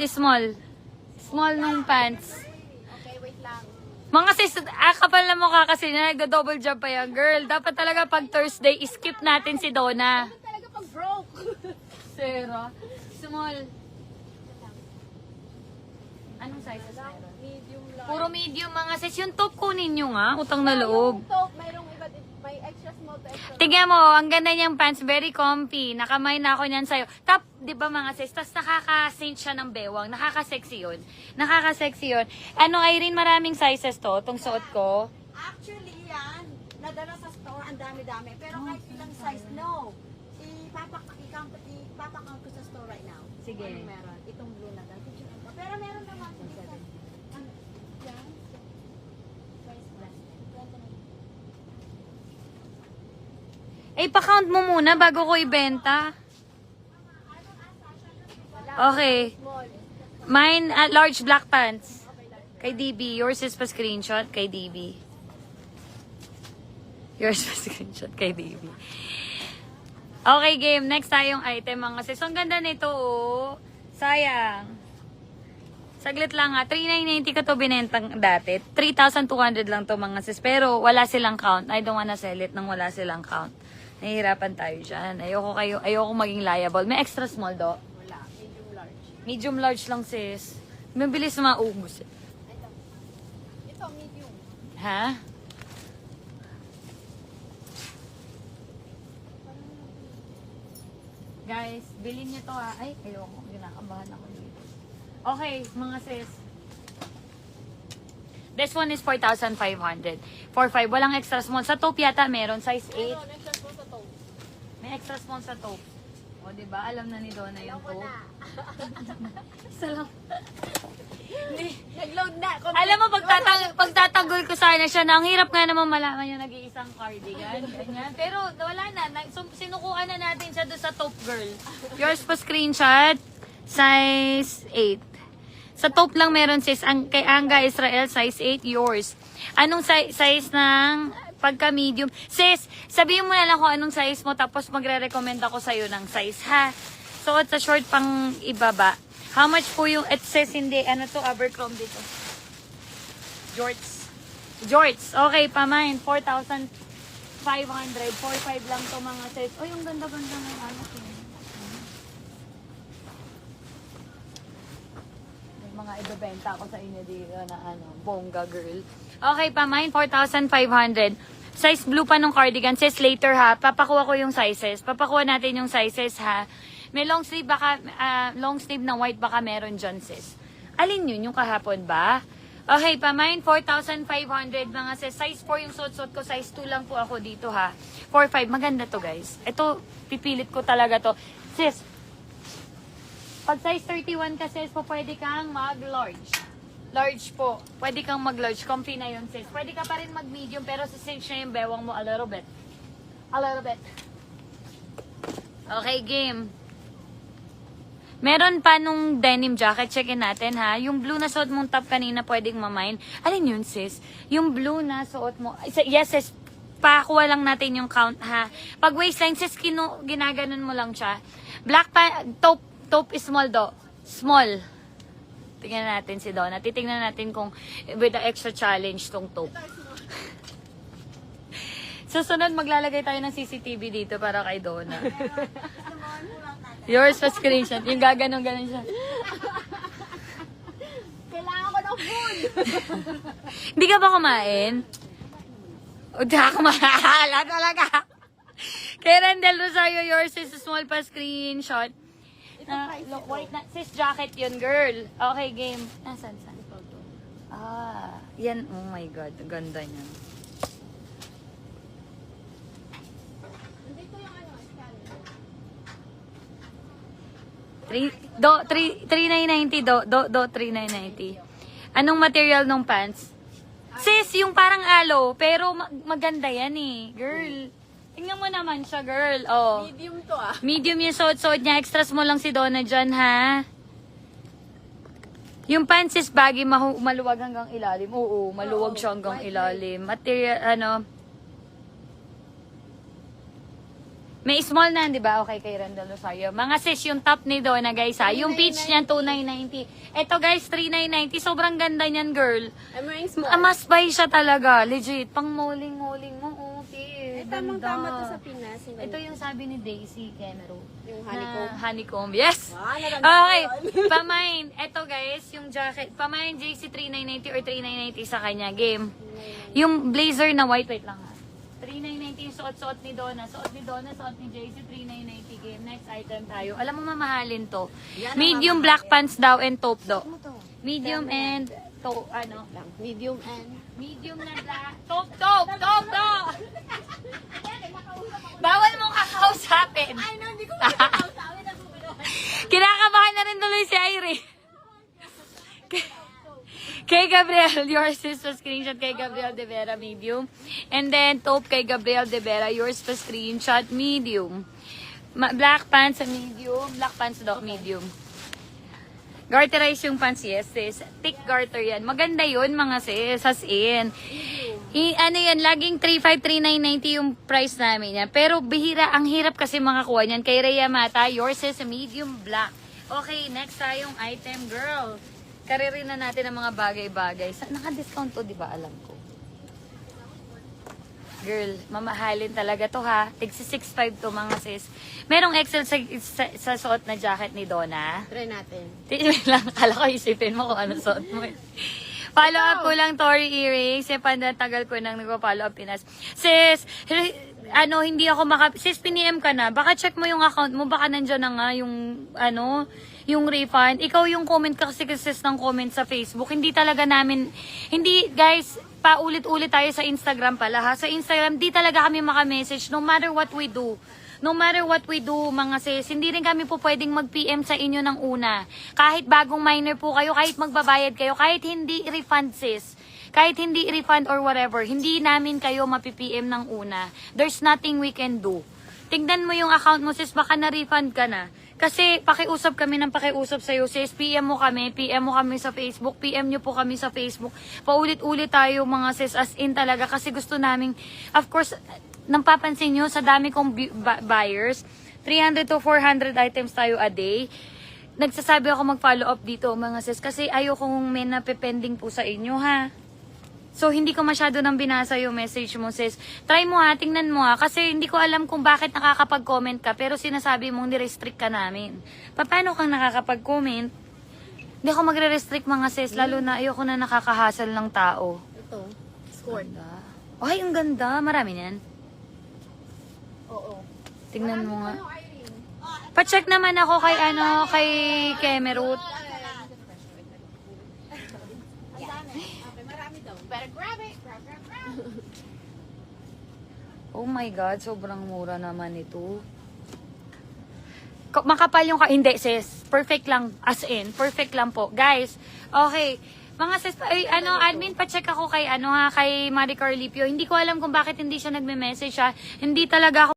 small. Small nung pants. Okay, wait lang. Mga sis, kapal na mukha kasi na nagdo-double job pa yan, girl. Dapat talaga pag Thursday, skip natin si Donna. Ano talaga pag broke? Zero. Small. Anong sizes meron? Medium lang. Puro medium mga sis. Yung top kunin nyo nga. Utang na loob. Yung top, mayroong iba, may extra small to extra. Tignan mo, ang ganda niyang pants. Very comfy. Nakamay na ako niyan sa'yo. Top, di ba mga sis? Tapos nakaka-saint siya ng bewang. Nakaka-sexy yun. Nakaka-sexy yun. Ano, Irene, maraming sizes to. Itong suot ko. Actually, yan, nadala sa store, ang dami-dami. Pero kahit ilang size, no. Ipapakang ko sa store right now. Sige. Ano meron? Itong blue na dami. Pero meron naman. Ano? Yan. Size plus. Eh, pa-count mo muna bago ko ibenta. Okay. Small. Mine, large black pants. Kay DB. Yours is pa screenshot kay DB. Yours pa screenshot kay DB. Okay, game. Next tayong item, mga sis. Ang ganda nito, oh. Sayang. Saglit lang ha. 3,990 ko to binentang dati. 3,200 lang to, mga sis. Pero wala silang count. I don't wanna sell it nang wala silang count. Nahihirapan tayo dyan. Ayoko maging liable. May extra small do. Wala. Medium large. Medium large lang, sis. Mabilis maubos. Ito, medium. Ha? Guys, bilhin niyo to ha. Ay, ayoko. Ginakabahan ako dito. Okay, mga sis. This one is 4,500. 4,500. Walang extra small. Sa taupe yata meron. Size 8. Ano, next po sa top. May extra small sa taupe. O, diba? Alam na ni Donna yung Ako taupe. na. Isa lang. Nag-load na. Alam mo, pagtatanggol ko sana siya na ang hirap nga naman malaman yung nag-iisang cardigan. Ganyan. Pero wala na. Sinukuan na natin siya doon sa top girl. Yours pa screenshot. Size 8. Sa top lang meron sis. Kay Anga Israel, size 8. Yours. Anong size ng pagka-medium? Sis, sabihin mo na lang kung anong size mo tapos magre-recommend ako sa'yo ng size, ha? So, sa short pang ibaba. How much po yung, it says hindi, ano to, Abercrombie to. Jorts. Jorts. Okay, pamain. 4,500. 4,500 lang to mga sis. Oh, yung ganda-ganda ng ano. May mga ibebenta ko sa inyo dito na ano, bongga girl. Okay, pamain. 4,500. Size blue pa nung cardigan. Sis, later ha. Papakuha ko yung sizes. Papakuha natin yung sizes ha. May long sleeve baka, long sleeve na white baka meron dyan, sis. Alin yun? Yung kahapon ba? Okay, pamain, 4,500 mga sis. Size 4 yung suot-suot ko. Size 2 lang po ako dito, ha. 4,500. Maganda to, guys. Ito, pipilit ko talaga to. Sis, pag size 31 ka, sis, po pwede kang mag-large. Large po. Pwede kang mag-large. Comfy na yun, sis. Pwede ka pa rin mag-medium, pero sisinch na yung bewang mo a little bit. A little bit. Okay, game. Meron pa nung denim jacket, checkin natin ha. Yung blue na suot mong top kanina pwedeng mamain. Alin yun sis? Yung blue na suot mo. Yes sis, pakuha lang natin yung count ha. Pag waistline sis, ginaganon mo lang siya. Black pa, taupe is small do. Small. Tingnan natin si Donna. Titingnan natin kung with the extra challenge tong taupe. Susunod maglalagay tayo ng CCTV dito para kay Donna. Yours pa screenshot. Yung gaganon-ganon siya. Kailangan ko ng food. Hindi ka ba kumain? O, di ka kumain. Talaga. Kay Rendel Rosario, yours is a small pa screenshot. White na. Sis jacket yun, girl. Okay, game. Nasaan? Yan. Oh my God. Ganda niyan. Nandito yung ano, scan. 3,990 do 3,990. Anong material ng pants? Sis, yung parang aloe, pero maganda yan eh. Girl, tingnan mo naman siya, girl. Oh. Medium to ah. Medium yung suot-suot niya. Extras mo lang si Donna dyan, ha? Yung pants is baggy, maluwag hanggang ilalim. Oo, maluwag siya hanggang ilalim. Material, ano, May small na, di ba? Okay, kay Randall Rosario. Mga sis, yung top ni Donna, guys, ha? Yung peach niyan, 2,990. Ito, guys, 3,990. Sobrang ganda niyan, girl. I'm wearing small. Mas buy siya talaga. Legit. Pang moling-moling mo. Okay. Tamang-tama to sa Pinas. Ito yung sabi ni Daisy Cameron. Yung honeycomb. Na honeycomb. Yes! Ah, Okay. Pamain. Ito, guys, yung jacket. Pamain JC 3,990 or 3,990 sa kanya. Game. Yung blazer na white. Wait lang, ha? 3,990 yung suot-suot ni Donna. Suot ni Donna, suot ni JC, 3,990 game. Next item tayo. Alam mo mamahalin to. Medium black pants daw and taupe daw. Medium and to, ano? Medium and... Medium na black. Taupe. Bawal mong kakausapin. Ay, no, hindi ko makakausapin. Kinakabahan na rin tuloy si Irene. Kay Gabriel, yours is pa screenshot kay Gabriel De Vera, medium. And then, taupe kay Gabriel De Vera, yours pa screenshot, medium. Black pants sa medium. Black pants daw, medium. Garterize yung pants, yes, sis. Thick garter yan. Maganda yun, mga sis, as in. Ano yan, laging 3,539.90 yung price namin yan. Pero bihira, ang hirap kasi makakuha niyan. Kay Rhea Mata, yours is medium black. Okay, next tayong item, girl. Karirin na natin ang mga bagay-bagay. Naka-discount to, di ba? Alam ko. Girl, mamahalin talaga to, ha? Tigsi 6.5 to, mga sis. Merong XL sa suot na jacket ni Donna. Try natin. Wait lang, kala ko isipin mo kung ano suot mo. Follow up ko lang, Tori Earrings. Tagal ko nang nagpa-follow up Pinas. Sis, hindi ako sis, piniem ka na. Baka check mo yung account mo. Baka nandyan na nga yung, yung refund. Ikaw yung comment ka kasi sis ng comment sa Facebook. Hindi talaga namin, guys, paulit-ulit tayo sa Instagram pala, ha? Sa Instagram, di talaga kami maka-message no matter what we do. No matter what we do, mga sis, hindi rin kami po pwedeng mag-PM sa inyo ng una. Kahit bagong minor po kayo, kahit magbabayad kayo, kahit hindi refund, sis. Kahit hindi refund or whatever, hindi namin kayo mapi-PM ng una. There's nothing we can do. Tingnan mo yung account mo, sis, baka na-refund ka na. Kasi pakiusap kami ng pakiusap sa'yo, sis. PM mo kami sa Facebook, PM nyo po kami sa Facebook. Paulit-ulit tayo, mga sis, as in talaga. Kasi gusto namin, of course, nang papansin nyo, sa dami kong buyers, 300 to 400 items tayo a day. Nagsasabi ako mag-follow up dito, mga sis, kasi ayokong may napepending po sa inyo, ha? So, hindi ko masyado nang binasa yung message mo, sis. Try mo, ha, tingnan mo, ha, kasi hindi ko alam kung bakit nakakapag-comment ka, pero sinasabi mong ni-restrict ka namin. Paano kang nakakapag-comment? Hindi ako magre-restrict, mga sis, lalo na ayoko na nakakahasal ng tao. Ito. Squirt. Ay, ang ganda. Marami niyan. Oo. Tingnan mo nga. Pa-check naman ako kay kay Kemerut. Oh my God, sobrang mura naman ito. Makapal yung hindi sis. Perfect lang, as in, perfect lang po. Guys, okay. Mga sis, admin, pa-check ako kay kay Marie Carlipio. Hindi ko alam kung bakit hindi siya nagme-message siya. Hindi talaga ako